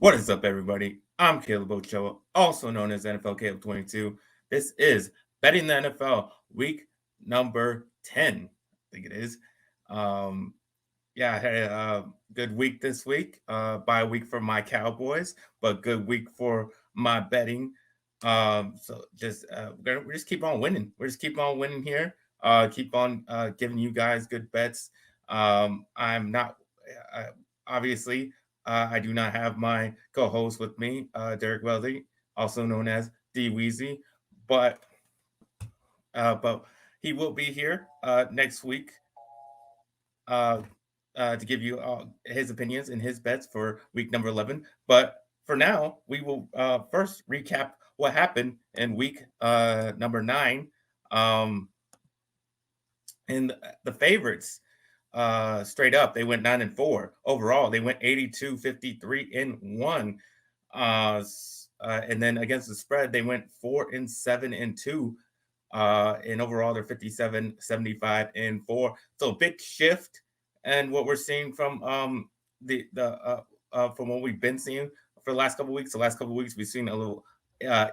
What is up, everybody? I'm Caleb Ochoa, also known as NFL Caleb 22. This is Betting the NFL week number 10. I think it is. Um, I had a good week this week. Bye week for my Cowboys, but good week for my betting. We just keep on winning. We just keep on winning here. Keep on giving you guys good bets. I'm not uh, obviously I do not have my co-host with me, Derek Welding, also known as DWeezy, but but he will be here next week uh, to give you his opinions and his bets for week number 11. But for now, we will first recap what happened in week number 9. Um, and the favorites, straight up, they went 9-4 overall. They went 82-53-1. And then against the spread, they went 4-7-2. And overall, they're 57-75-4. So big shift, and what we're seeing from from what we've been seeing for the last couple of weeks. The last couple of weeks, we've seen a little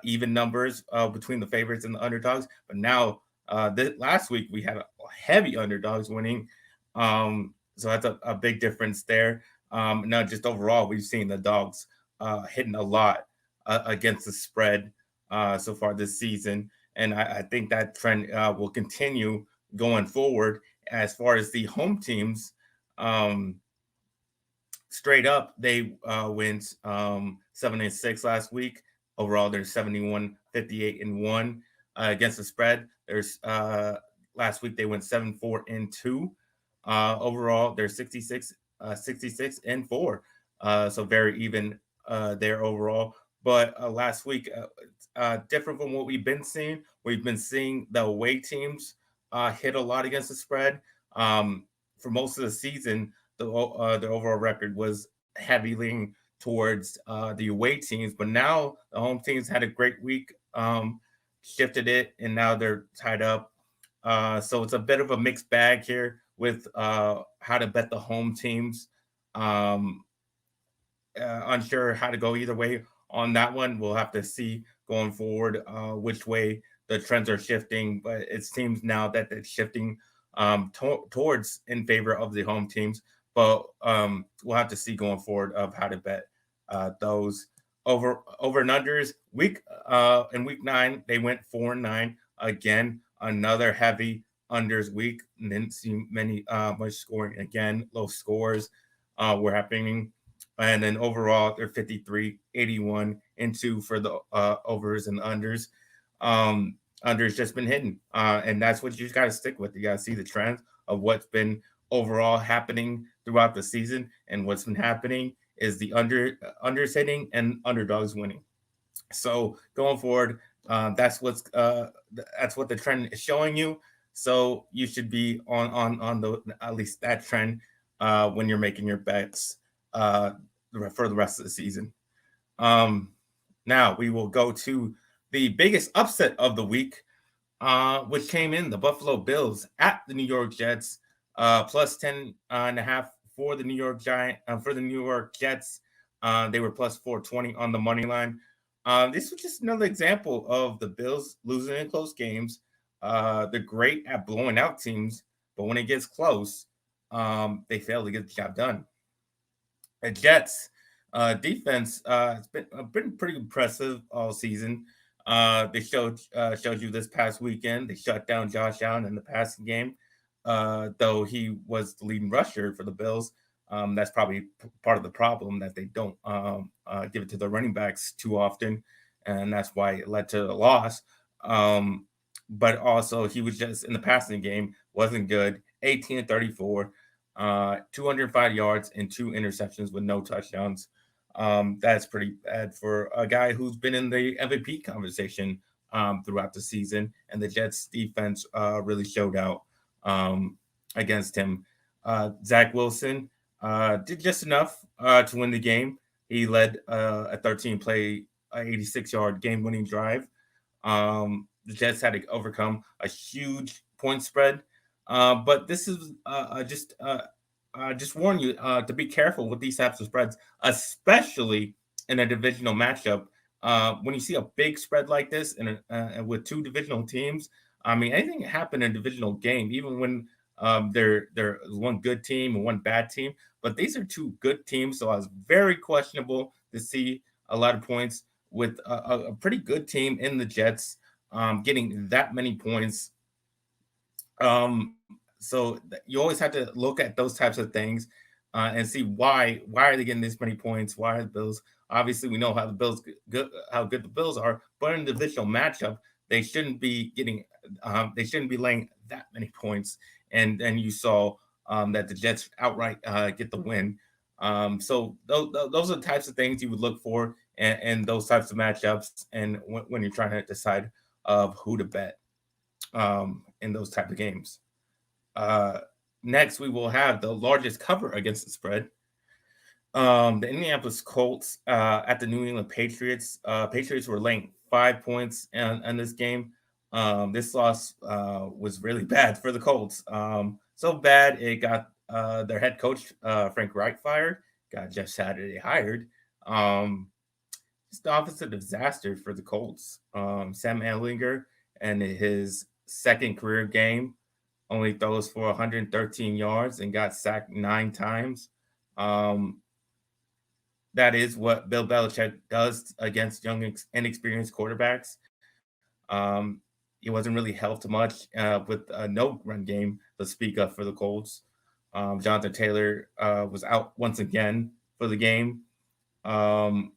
even numbers between the favorites and the underdogs. But now, last week, we had heavy underdogs winning. So that's a big difference there. Not just overall, we've seen the dogs hitting a lot against the spread so far this season. And I think that trend will continue going forward. As far as the home teams, straight up, they went 7-6 last week. Overall, they're 71-58-1 against the spread. There's last week they went 7-4-2. Overall, they're 66-4. So very even there overall. But last week, different from what we've been seeing. We've been seeing the away teams hit a lot against the spread. For most of the season, the overall record was heavy leaning towards the away teams. But now the home teams had a great week, shifted it, and now they're tied up. So it's a bit of a mixed bag here with how to bet the home teams. Unsure how to go either way on that one. We'll have to see going forward which way the trends are shifting, but it seems now that it's shifting towards in favor of the home teams. But we'll have to see going forward of how to bet those over and unders. In week 9, they went 4-9 again. Another heavy unders week. Didn't see much scoring again. Low scores were happening. And then overall, they're 53-81-2 for the overs and unders. Unders just been hitting. And that's what you just got to stick with. You got to see the trends of what's been overall happening throughout the season. And what's been happening is the unders hitting and underdogs winning. So going forward, that's what the trend is showing you. So you should be on the at least that trend when you're making your bets for the rest of the season. Now we will go to the biggest upset of the week, which came in the Buffalo Bills at the New York Jets, plus 10.5 for the New York Jets. They were plus 420 on the money line. This was just another example of the Bills losing in close games. They're great at blowing out teams, but when it gets close, they fail to get the job done. The Jets defense has been pretty impressive all season. They showed you this past weekend. They shut down Josh Allen in the passing game, though he was the leading rusher for the Bills. That's probably part of the problem that they don't give it to the running backs too often, and that's why it led to a loss. But also, he was just in the passing game wasn't good. 18-34. 205 yards and 2 interceptions with no touchdowns. That's pretty bad for a guy who's been in the MVP conversation throughout the season. And the Jets defense really showed out against him. Zach Wilson did just enough to win the game. He led a 13-play, 86-yard game-winning drive. The Jets had to overcome a huge point spread. But this is just warn you to be careful with these types of spreads, especially in a divisional matchup. When you see a big spread like this and with two divisional teams, I mean, anything can happen in a divisional game, even when there's one good team and one bad team. But these are two good teams, so I was very questionable to see a lot of points with a pretty good team in the Jets getting that many points. You always have to look at those types of things and see why are they getting this many points? Why are the Bills? Obviously, we know how the Bills good how good the Bills are, but in the divisional matchup, they shouldn't be getting they shouldn't be laying that many points. And then you saw that the Jets outright get the win. Those are the types of things you would look for and those types of matchups, and when you're trying to decide of who to bet in those type of games. Uh, Next, we will have the largest cover against the spread. The Indianapolis Colts at the New England Patriots. Patriots were laying 5 points in this game. This loss was really bad for the Colts. So bad it got their head coach Frank Reich fired. Got Jeff Saturday hired. Just the opposite disaster for the Colts. Sam Ehlinger and his second career game only throws for 113 yards and got sacked 9 times. Um, that is what Bill Belichick does against young, inexperienced quarterbacks. He wasn't really helped much with no run game to speak of for the Colts. Jonathan Taylor was out once again for the game. Um,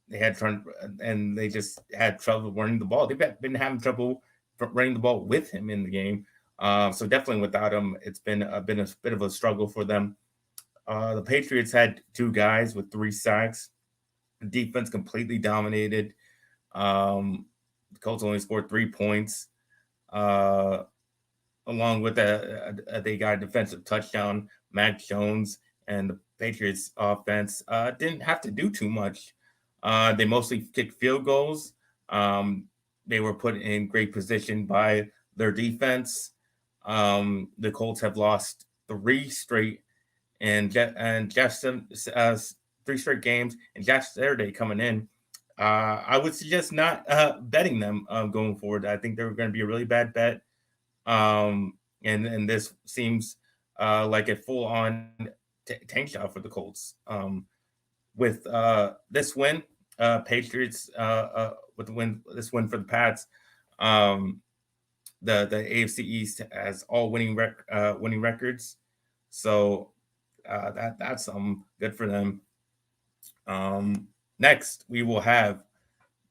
they had trying and they just had trouble running the ball. They've been having trouble running the ball with him in the game. So definitely without him, it's been a bit of a struggle for them. The Patriots had two guys with 3 sacks. The defense completely dominated. The Colts only scored 3 points. Uh, Along with that, they got a defensive touchdown. Mac Jones and the Patriots offense didn't have to do too much. They mostly kicked field goals. They were put in great position by their defense. The Colts have lost 3 straight, and Jefferson 3 straight games, and Jeff Saturday coming in. I would suggest not betting them going forward. I think they're going to be a really bad bet. And this seems like a full on tank shot for the Colts. With this win, Patriots with the win this win for the Pats. Um, the AFC East has all winning records, so that's good for them. Next, we will have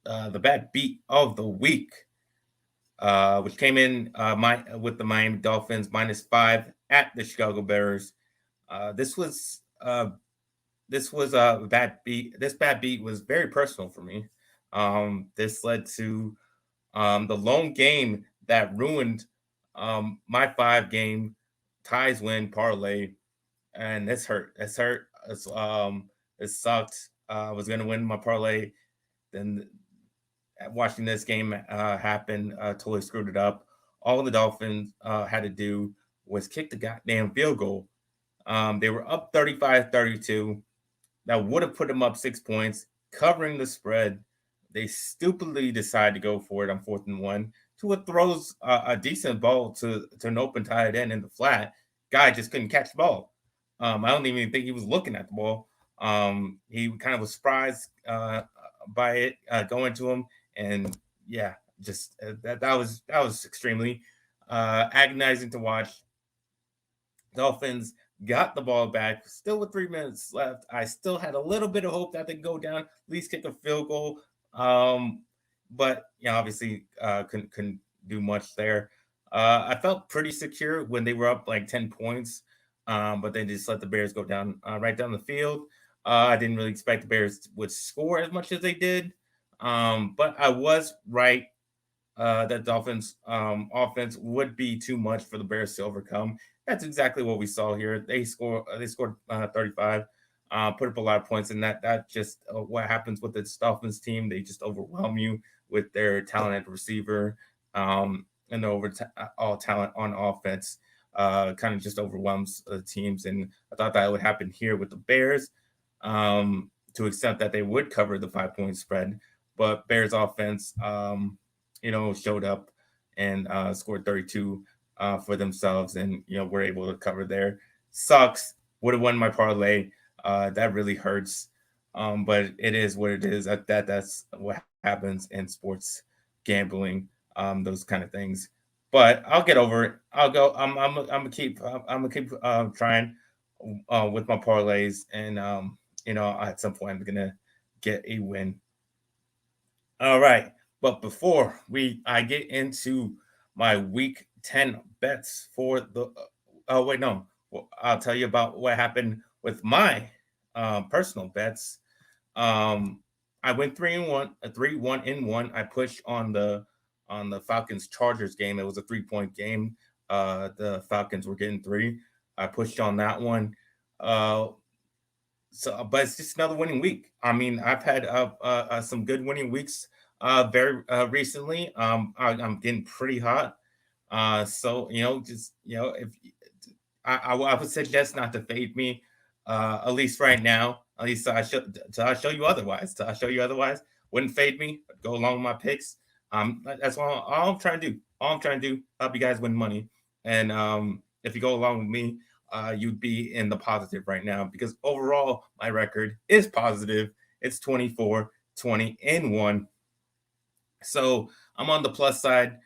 the bad beat of the week, which came in with the Miami Dolphins -5 at the Chicago Bears. This was a bad beat. This bad beat was very personal for me. This led to the lone game that ruined my 5-game ties win parlay, and this hurt. This hurt. It sucked. I was gonna win my parlay, then watching this game happen totally screwed it up. All the Dolphins had to do was kick the goddamn field goal. They were up 35-32. That would have put them up 6 points, covering the spread. They stupidly decide to go for it on 4th and 1. Tua throws a decent ball to an open tight end in the flat. Guy just couldn't catch the ball. I don't even think he was looking at the ball. He kind of was surprised by it going to him, and yeah, just that was extremely agonizing to watch. Dolphins got the ball back, still with 3 minutes left. I still had a little bit of hope that they go down, at least kick a field goal. But yeah, obviously couldn't do much there. I felt pretty secure when they were up like 10 points, but they just let the Bears go down right down the field. I didn't really expect the Bears would score as much as they did, but I was right that Dolphins offense would be too much for the Bears to overcome. That's exactly what we saw here. They scored 35, put up a lot of points, and that just what happens with this Dolphins team. They just overwhelm you with their talented receiver and the all talent on offense. Kind of just overwhelms the teams, and I thought that would happen here with the Bears. to accept that they would cover the 5-point spread, but Bears offense, showed up and scored 32 for themselves, and were able to cover there. Sucks. Would have won my parlay. That really hurts. But it is what it is. That's what happens in sports gambling. Those kind of things. But I'll get over it. I'll go. I'm gonna keep trying with my parlays, and at some point I'm gonna get a win. All right, but before I get into my week 10 bets for the oh wait no, well, I'll tell you about what happened with my personal bets. Um, I went 3-1, a 3-1-1. I pushed on the Falcons Chargers game. It was a 3-point game. The Falcons were getting three. I pushed on that one. Uh, but it's just another winning week. I mean, I've had some good winning weeks very recently. I'm getting pretty hot. So just if I would suggest not to fade me, at least right now. At least till I show you otherwise. Till I show you otherwise, wouldn't fade me. Go along with my picks. That's all I'm trying to do. All I'm trying to do, help you guys win money. And if you go along with me, you'd be in the positive right now because overall my record is positive. It's 24-20-1. So I'm on the plus side.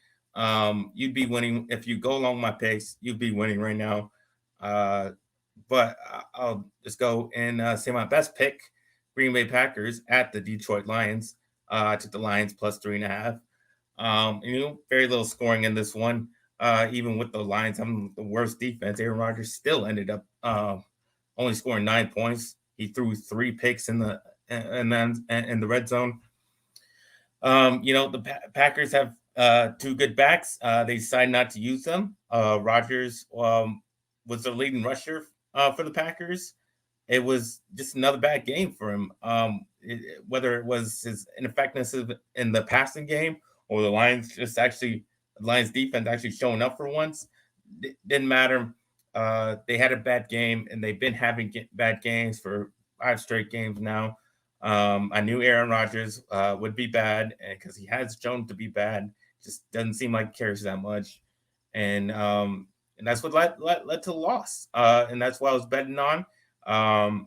You'd be winning if you go along my pace. You'd be winning right now. But I'll just go and say my best pick: Green Bay Packers at the Detroit Lions. I took the Lions plus 3.5. Very little scoring in this one. Even with the Lions having the worst defense, Aaron Rodgers still ended up only scoring 9 points. He threw 3 picks in the red zone. The Packers have 2 good backs. They decided not to use them. Rodgers was the leading rusher for the Packers. It was just another bad game for him. Whether it was his ineffectiveness in the passing game or the Lions defense actually showing up for once, didn't matter. They had a bad game, and they've been having bad games for 5 straight games now. I knew Aaron Rodgers would be bad because he has shown to be bad. Just doesn't seem like he cares that much, and that's what led to the loss. And that's what I was betting on. My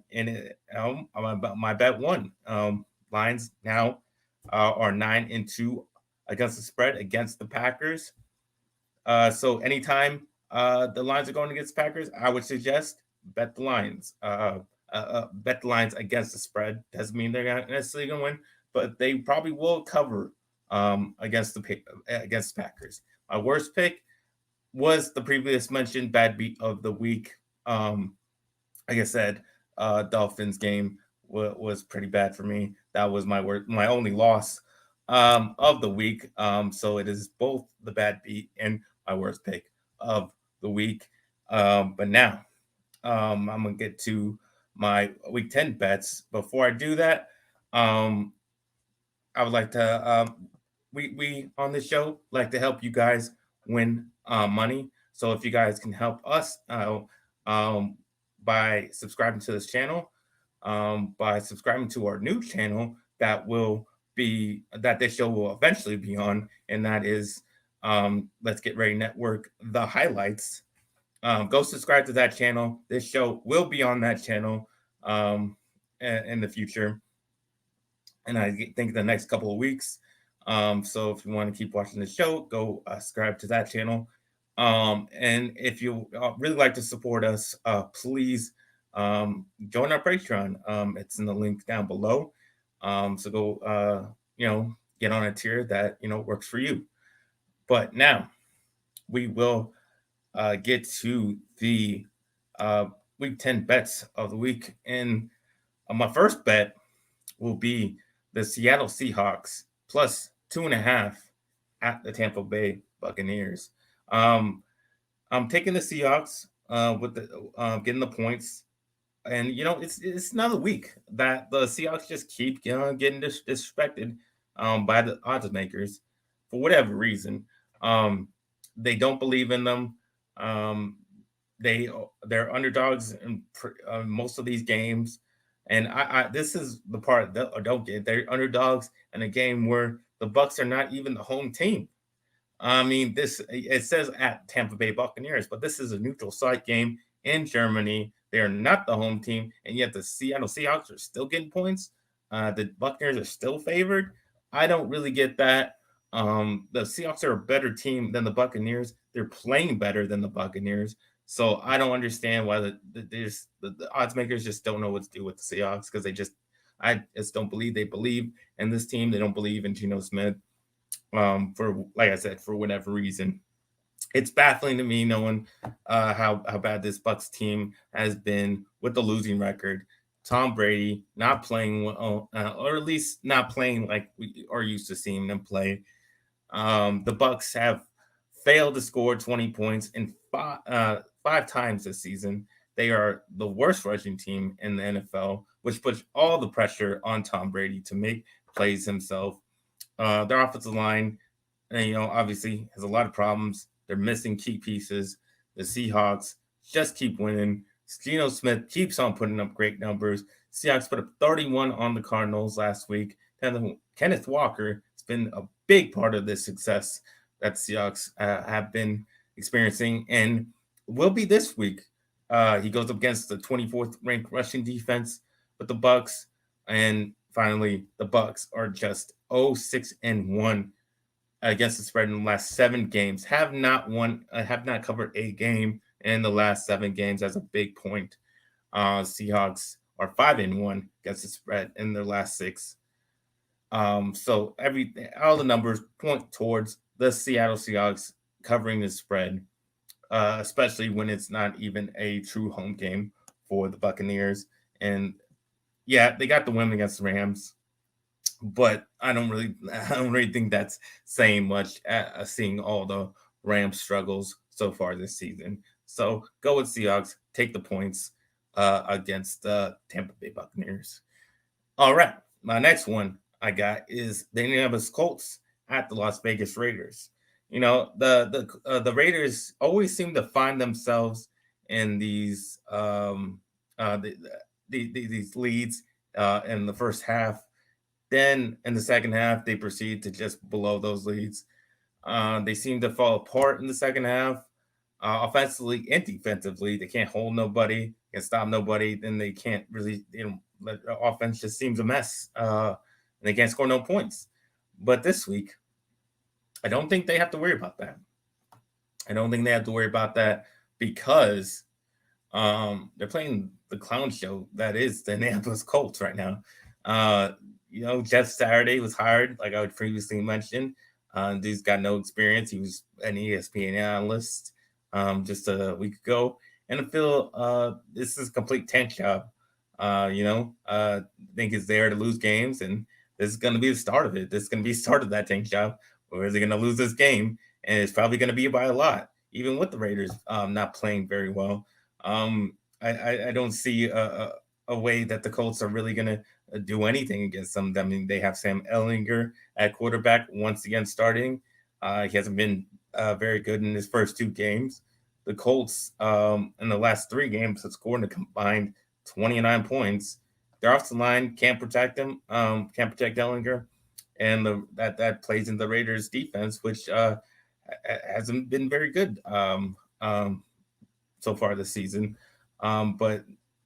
bet won. Lions now are 9-2 against the spread against the Packers. So anytime the Lions are going against the Packers, I would suggest bet the Lions. Bet the Lions against the spread. Doesn't mean they're not necessarily going to win, but they probably will cover against the Packers. My worst pick was the previous mentioned bad beat of the week. Like I said, Dolphins game was pretty bad for me. That was my only loss of the week. So it is both the bad beat and my worst pick of the week. But now I'm gonna get to my week 10 bets. Before I do that, I would like to we on this show like to help you guys win money. So if you guys can help us by subscribing to this channel, by subscribing to our new channel that this show will eventually be on, and that is Let's Get Ready Network, the highlights. Go subscribe to that channel. This show will be on that channel in the future, and I think the next couple of weeks. So if you want to keep watching the show, go subscribe to that channel. And if you really like to support us, please join our Patreon. It's in the link down below. So go, get on a tier that works for you. But now we will get to the week 10 bets of the week, and my first bet will be the Seattle Seahawks plus 2.5 at the Tampa Bay Buccaneers. I'm taking the Seahawks with the getting the points, and it's another week that the Seahawks just keep getting disrespected by the odds makers for whatever reason. They don't believe in them. They're underdogs in most of these games. And I this is the part that I don't get. They're underdogs in a game where the Bucks are not even the home team. I mean, this it says at Tampa Bay Buccaneers, but this is a neutral site game in Germany. They are not the home team, and yet the Seattle Seahawks are still getting points. The Buccaneers are still favored. I don't really get that. The Seahawks are a better team than the Buccaneers. They're playing better than the Buccaneers. So I don't understand why the odds makers just don't know what to do with the Seahawks because I just don't believe they believe in this team. They don't believe in Geno Smith for like I said, for whatever reason. It's baffling to me knowing how bad this Bucks team has been with the losing record. Tom Brady not playing well, or at least not playing like we are used to seeing them play. The Bucks have failed to score 20 points in five times this season. They are the worst rushing team in the NFL, which puts all the pressure on Tom Brady to make plays himself. Their offensive line, obviously has a lot of problems. They're missing key pieces. The Seahawks just keep winning. Geno Smith keeps on putting up great numbers. Seahawks put up 31 on the Cardinals last week. Kenneth Walker has been a big part of this success that Seahawks have been experiencing and will be this week. He goes up against the 24th ranked rushing defense with the Bucks, and finally the Bucks are just 0-6-1 against the spread in the last 7 games. Have not covered a game in the last 7 games. That's a big point. Seahawks are 5-1 against the spread in their last 6. So all the numbers point towards the Seattle Seahawks covering the spread, especially when it's not even a true home game for the Buccaneers. And yeah, they got the win against the Rams, but I don't really think that's saying much. Seeing all the Rams struggles so far this season, so go with Seahawks. Take the points against the Tampa Bay Buccaneers. All right, my next one I got is the Indianapolis Colts at the Las Vegas Raiders. The Raiders always seem to find themselves in these leads in the first half. Then in the second half, they proceed to just blow those leads. They seem to fall apart in the second half, offensively and defensively. They can't hold nobody, can stop nobody. Then they can't really, the offense just seems a mess. And they can't score no points. But this week, I don't think they have to worry about that. I don't think they have to worry about that because they're playing the clown show that is the Indianapolis Colts right now. Jeff Saturday was hired, like I would previously mentioned. Dude's got no experience. He was an ESPN analyst just a week ago. And I feel this is a complete tank job. I think it's there to lose games, and this is going to be the start of it. This is going to be the start of that tank job. Where is he going to lose this game? And it's probably going to be by a lot, even with the Raiders not playing very well. I don't see a way that the Colts are really going to do anything against them. I mean, they have Sam Ellinger at quarterback once again starting. He hasn't been very good in his first 2 games. The Colts in the last 3 games have scored a combined 29 points. Their offensive line can't protect him, can't protect Ellinger, and that plays in the Raiders' defense, which hasn't been very good so far this season. But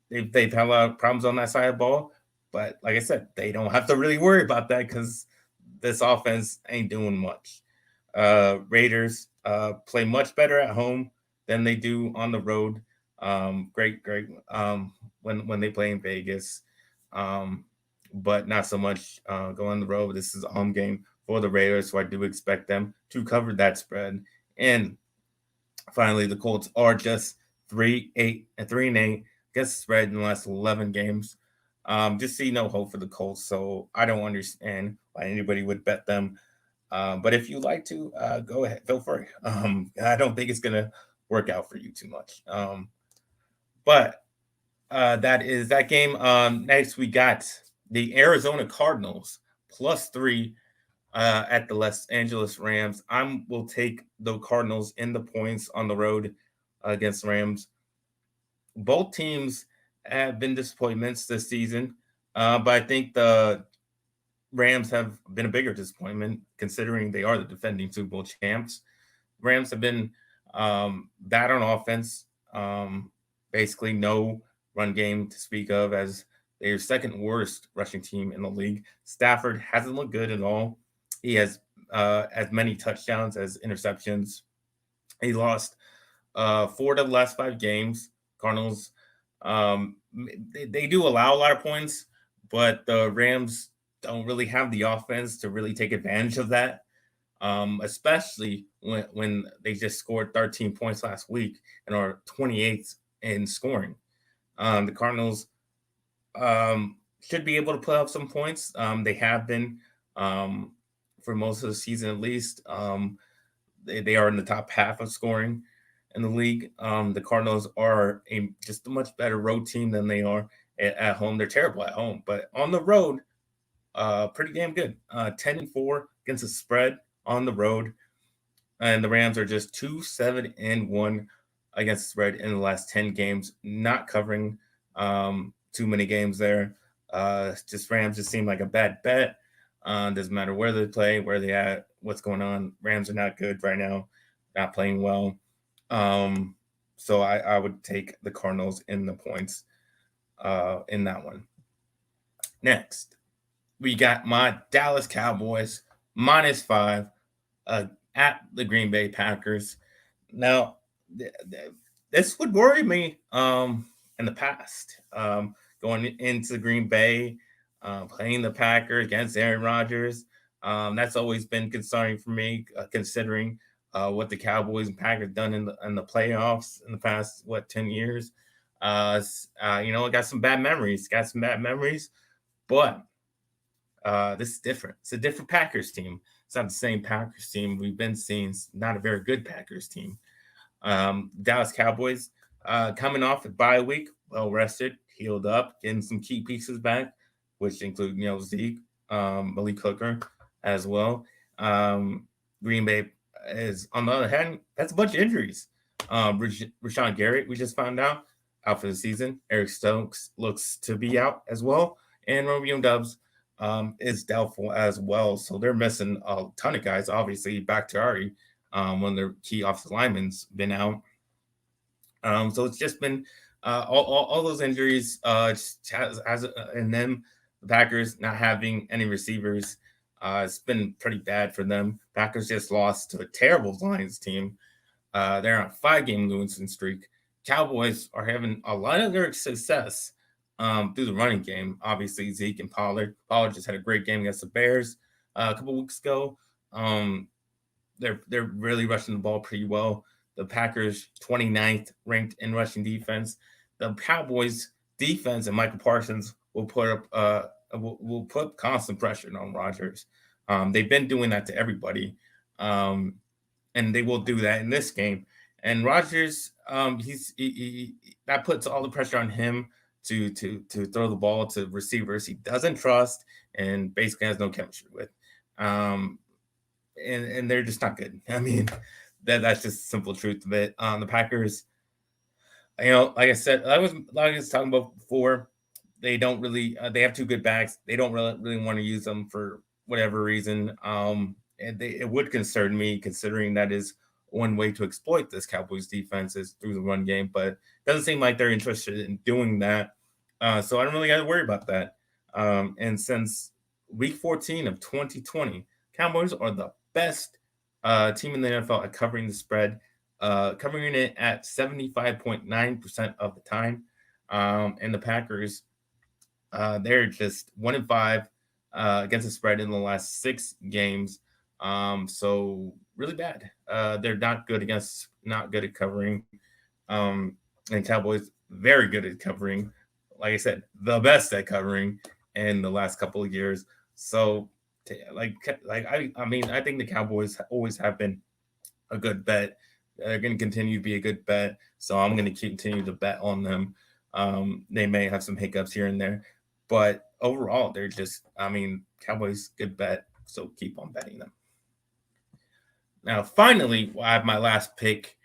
they've had a lot of problems on that side of the ball. But like I said, they don't have to really worry about that because this offense ain't doing much. Raiders play much better at home than they do on the road. Great. When they play in Vegas, but not so much go on the road. This is a home game for the Raiders, so I do expect them to cover that spread. And finally, the Colts are just 3-8 against the spread in the last 11 games. Just see no hope for the Colts, so I don't understand why anybody would bet them. But if you like to, go ahead, feel free. I don't think it's gonna work out for you too much. But that is that game. Next, we got the Arizona Cardinals +3 at the Los Angeles Rams. Will take the Cardinals in the points on the road against the Rams. Both teams have been disappointments this season, but I think the Rams have been a bigger disappointment considering they are the defending Super Bowl champs. Rams have been bad on offense, basically no run game to speak of, as they're second worst rushing team in the league. Stafford hasn't looked good at all. He has as many touchdowns as interceptions. He lost 4 to the last 5 games. Cardinals, they do allow a lot of points, but the Rams don't really have the offense to really take advantage of that. Especially when they just scored 13 points last week and are 28th in scoring. The Cardinals should be able to put up some points. They have been for most of the season at least. They are in the top half of scoring in the league. The Cardinals are just a much better road team than they are at home. They're terrible at home, but on the road, pretty damn good. 10-4 against the spread on the road, and the Rams are just 2-7-1 against the spread in the last 10 games, not covering too many games there. Just Rams just seem like a bad bet. Doesn't matter where they play, where they at, what's going on. Rams are not good right now, not playing well. So I would take the Cardinals in the points in that one. Next, we got my Dallas Cowboys -5 at the Green Bay Packers. Now, this would worry me in the past. Going into Green Bay, playing the Packers against Aaron Rodgers. That's always been concerning for me, considering what the Cowboys and Packers done in the playoffs in the past 10 years. I got some bad memories. But this is different. It's a different Packers team. It's not the same Packers team we've been seeing. It's not a very good Packers team. Dallas Cowboys coming off a bye week, well rested, healed up, getting some key pieces back, which include Zeke, Malik Hooker as well. Green Bay is, on the other hand, that's a bunch of injuries. Rashawn Garrett, we just found out for the season. Eric Stokes looks to be out as well, and Romeo Doubs is doubtful as well. So they're missing a ton of guys. Obviously, Bakhtiari, one of their key offensive linemen's been out. So it's just been all those injuries, and then the Packers not having any receivers. It's been pretty bad for them. Packers just lost to a terrible Lions team. They're on a 5-game losing streak. Cowboys are having a lot of their success through the running game. Obviously, Zeke and Pollard. Pollard just had a great game against the Bears a couple weeks ago. They're really rushing the ball pretty well. The Packers 29th ranked in rushing defense. The Cowboys defense and Michael Parsons will put constant pressure on Rodgers. They've been doing that to everybody, and they will do that in this game. And Rodgers, that puts all the pressure on him to throw the ball to receivers he doesn't trust and basically has no chemistry with. And they're just not good. I mean, that's just the simple truth of it. The Packers, like I said, I was talking about before, they don't really they have 2 good backs. They don't really want to use them for whatever reason. And it would concern me, considering that is one way to exploit this Cowboys defense is through the run game, but it doesn't seem like they're interested in doing that. So I don't really got to worry about that. And since week 14 of 2020, Cowboys are the best team in the NFL at covering the spread, covering it at 75.9% of the time. And the Packers, they're just 1-5 against the spread in the last 6 games. So really bad. They're not good at covering. And Cowboys very good at covering. Like I said, the best at covering in the last couple of years. So I think the Cowboys always have been a good bet. They're going to continue to be a good bet. So I'm going to continue to bet on them. They may have some hiccups here and there, but overall, they're just, Cowboys, good bet. So keep on betting them. Now, finally, I have my last pick,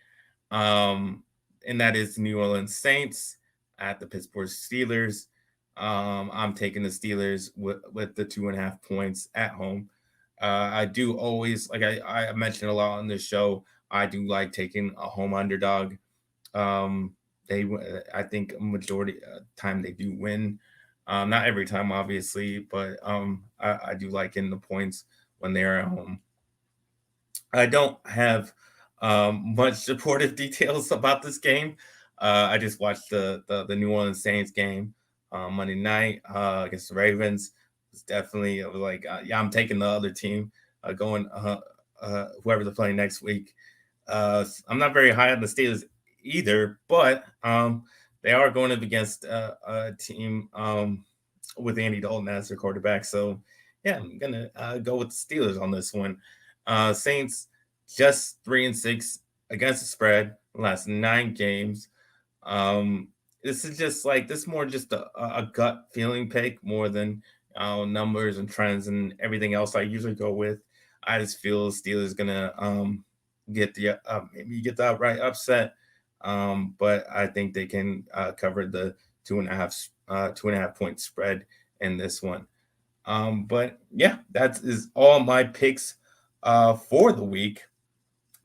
and that is the New Orleans Saints at the Pittsburgh Steelers. I'm taking the Steelers with the 2.5 points at home. I do always, like I mentioned a lot on this show, I do like taking a home underdog. Um, I think a majority time they do win. Not every time, obviously, but I do like in the points when they're at home. I don't have much supportive details about this game. I just watched the New Orleans Saints game Monday night against the Ravens. It's definitely, I was like, yeah, I'm taking the other team going whoever they're playing next week. I'm not very high on the Steelers either, but they are going up against a team with Andy Dalton as their quarterback. So yeah, I'm gonna go with the Steelers on this one. Saints just 3-6 against the spread the last 9 games. Um, this is just like this more just a gut feeling pick more than numbers and trends and everything else I usually go with. I just feel Steelers gonna get the maybe get the outright upset, but I think they can cover the 2.5 point spread in this one. But yeah, that is all my picks for the week.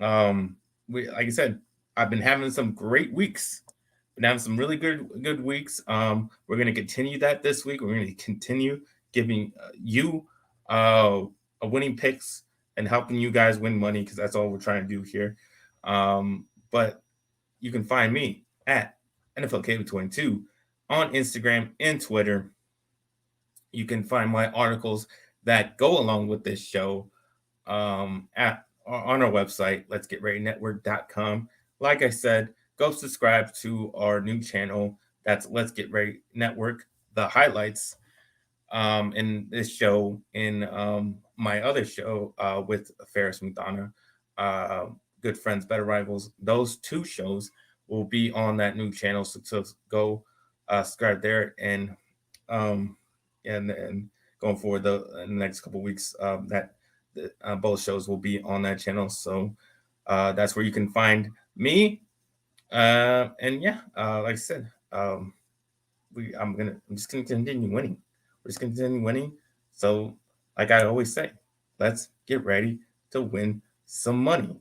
Like I said, I've been having some great weeks. Been having some really good weeks. We're gonna continue that this week. We're gonna continue giving you uh, winning picks and helping you guys win money because that's all we're trying to do here. But you can find me at NFLK22 on Instagram and Twitter. You can find my articles that go along with this show at on our website, let's get ready network.com. Like I said, go subscribe to our new channel. That's Let's Get Ready Network. The highlights in this show, in my other show with Ferris McDonough, Good Friends, Better Rivals. Those 2 shows will be on that new channel. So go subscribe there um, and going forward in the next couple weeks that both shows will be on that channel. So that's where you can find me. And yeah, like I said, I'm just gonna continue winning. We're just gonna continue winning. So, like I always say, let's get ready to win some money.